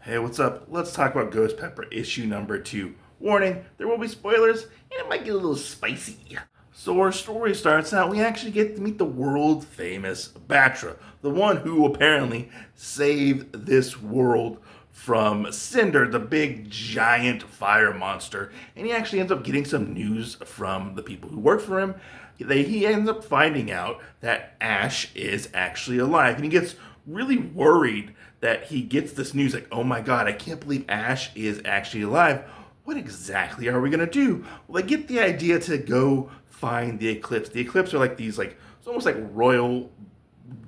Hey, what's up? Let's talk about Ghost Pepper issue number 2. Warning, there will be spoilers, and it might get a little spicy. So our story starts out, we actually get to meet the world famous Batra, the one who apparently saved this world from Cinder, the big giant fire monster. And he actually ends up getting some news from the people who work for him. He ends up finding out that Ash is actually alive, and he gets really worried that he gets this news like, oh my god, I can't believe Ash is actually alive. What exactly are we gonna do? Well, I get the idea to go find the Eclipse. The Eclipse are like these, like, it's almost like royal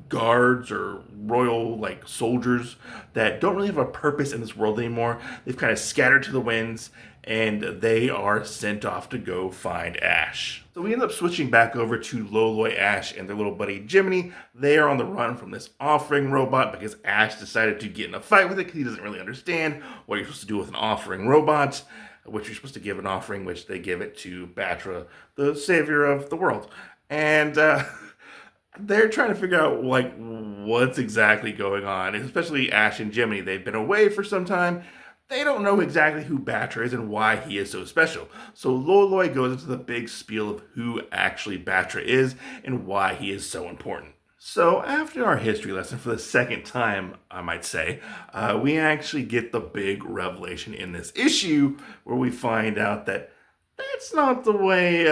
guards or royal like soldiers that don't really have a purpose in this world anymore. They've kind of scattered to the winds and they are sent off to go find Ash. So we end up switching back over to Loloi, Ash, and their little buddy Jiminy. They are on the run from this offering robot because Ash decided to get in a fight with it because he doesn't really understand what you're supposed to do with an offering robot, which you're supposed to give an offering, which they give it to Batra, the savior of the world. And they're trying to figure out like what's exactly going on, especially Ash and Jiminy. They've been away for some time. They don't know exactly who Batra is and why he is so special. So Loloi goes into the big spiel of who actually Batra is and why he is so important. So after our history lesson for the second time, I might say, we actually get the big revelation in this issue where we find out that that's not the way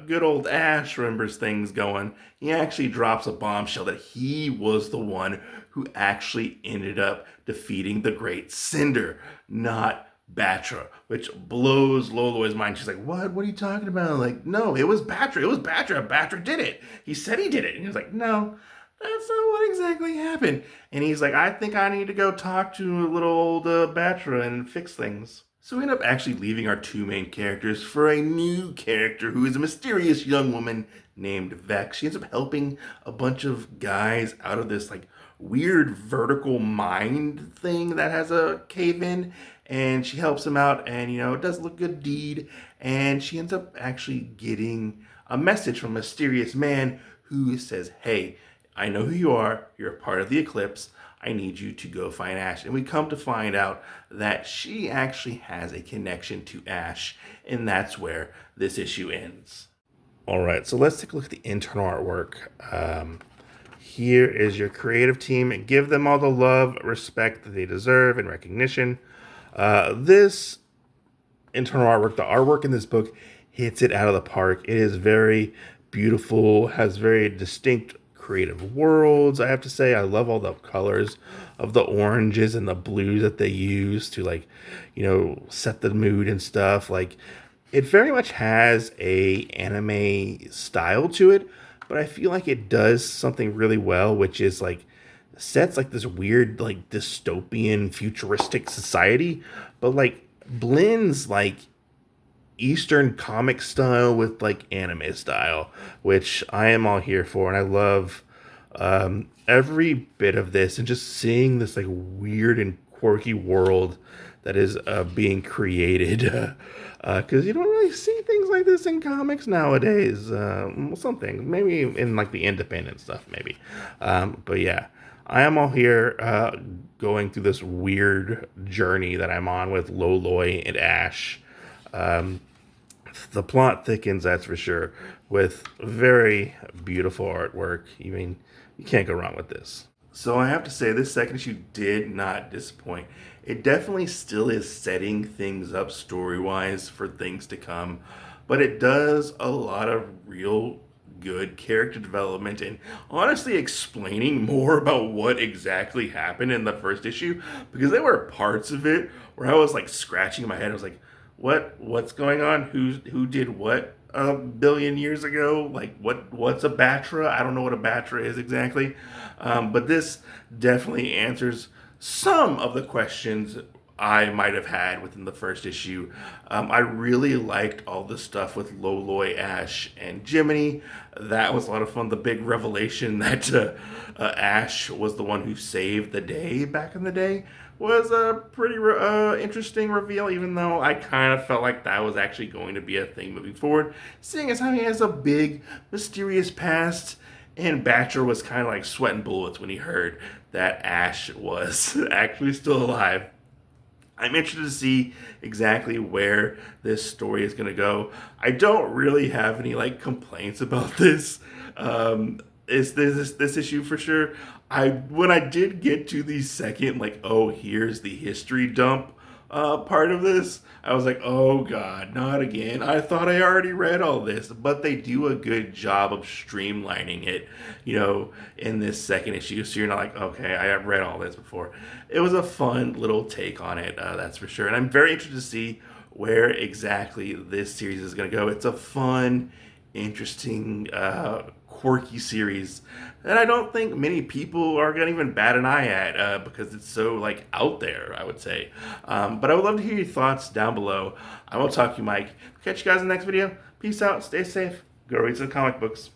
good old Ash remembers things going. He actually drops a bombshell that he was the one who actually ended up defeating the great Cinder, not Batra, which blows Loloi's mind. She's like, what? What are you talking about? Like, no, it was Batra. It was Batra. Batra did it. He said he did it. And he was like, no, that's not what exactly happened. And he's like, I think I need to go talk to little old Batra and fix things. So we end up actually leaving our two main characters for a new character who is a mysterious young woman named Vex. She ends up helping a bunch of guys out of this like weird vertical mind thing that has a cave in, and she helps them out, and it does look good deed, and she ends up actually getting a message from a mysterious man who says, hey, I know who you are, you're a part of the Eclipse, I need you to go find Ash. And we come to find out that she actually has a connection to Ash, and that's where this issue ends. All right, so let's take a look at the internal artwork. Here is your creative team. Give them all the love, respect that they deserve, and recognition. This internal artwork, the artwork in this book, hits it out of the park. It is very beautiful, has very distinct creative worlds. I have to say, I love all the colors of the oranges and the blues that they use to set the mood and stuff. Like, it very much has a anime style to it, but I feel like it does something really well, which is like sets like this weird like dystopian futuristic society, but like blends like Eastern comic style with like anime style, which I am all here for, and I love every bit of this, and just seeing this like weird and quirky world that is being created, because you don't really see things like this in comics nowadays. Something maybe in like the independent stuff, maybe, but yeah. I am all here going through this weird journey that I'm on with Loloi and Ash. The plot thickens, that's for sure, with very beautiful artwork. I mean, you can't go wrong with this. So I have to say, this second issue did not disappoint. It definitely still is setting things up story-wise for things to come, but it does a lot of real good character development and honestly explaining more about what exactly happened in the first issue, because there were parts of it where I was like scratching my head. I was like, what's going on? Who did what a billion years ago? Like what's a Batra? I don't know what a Batra is exactly. But this definitely answers some of the questions I might have had within the first issue. I really liked all the stuff with Loloi, Ash, and Jiminy. That was a lot of fun. The big revelation that Ash was the one who saved the day back in the day was a pretty interesting reveal, even though I kind of felt like that was actually going to be a thing moving forward, seeing as how he has a big, mysterious past, and Batra was kind of like sweating bullets when he heard that Ash was actually still alive. I'm interested to see exactly where this story is going to go. I don't really have any like complaints about this. Is this issue for sure? When I did get to the second like, oh, here's the history dump part of this, I was like, oh god, not again. I thought I already read all this, but they do a good job of streamlining it, in this second issue. So you're not like, okay, I have read all this before. It was a fun little take on it, that's for sure. And I'm very interested to see where exactly this series is going to go. It's a fun, interesting, quirky series that I don't think many people are gonna even bat an eye at because it's so like out there, I would say. But I would love to hear your thoughts down below. I will talk to you, Mike. Catch you guys in the next video. Peace out. Stay safe. Go read some comic books.